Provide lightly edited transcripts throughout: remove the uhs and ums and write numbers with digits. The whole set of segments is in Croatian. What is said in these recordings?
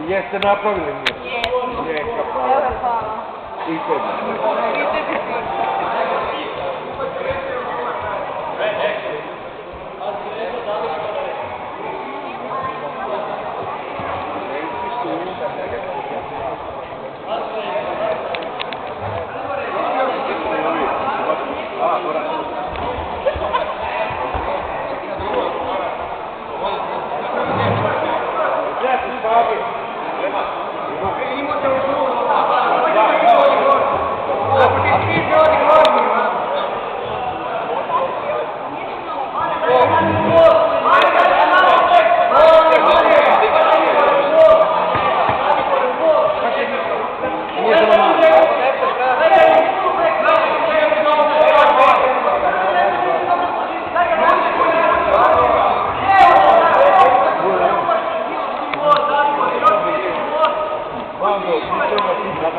Jeste napravili mi? Neka hvala. Evo je hvala. I tebi.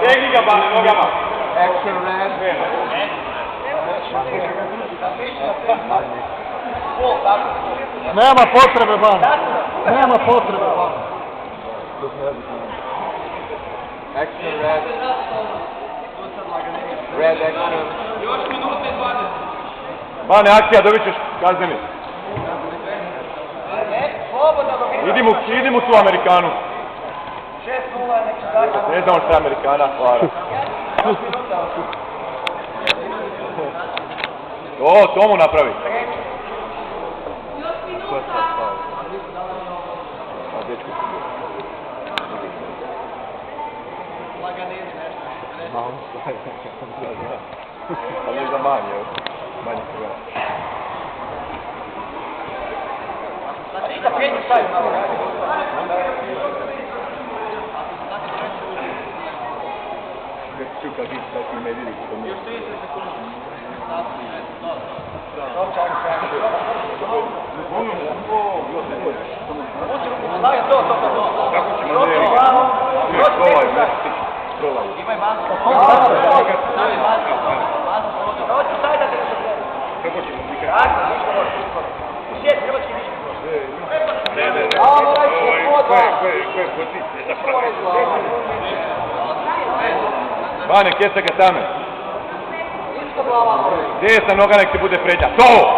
Tehnika pa nogama. Action red. Nema potrebe, Ban. Nema potrebe, Ban. Action red. Red action. Još minute 20. Bane, akcija, dobit ćeš kazneni. Idi mu tu Amerikanu. 6-0 nek se zakon. Ne znamo što je Amerikana, hvala. To mu napravi. Ali za manje, manje se gleda. Ništa penju stavim malo. Čuka biti da ti ne vidi što mi. Još 30 sekundi. Kako ćemo ne vidjeti? Provaj. Imaj masu. Kako ćemo nikad? Sjeti hrvatski viški. Koje je pozicije zapravo? Bane, kje se ga tame? Gdje je sa noga nek ti bude prednja? To!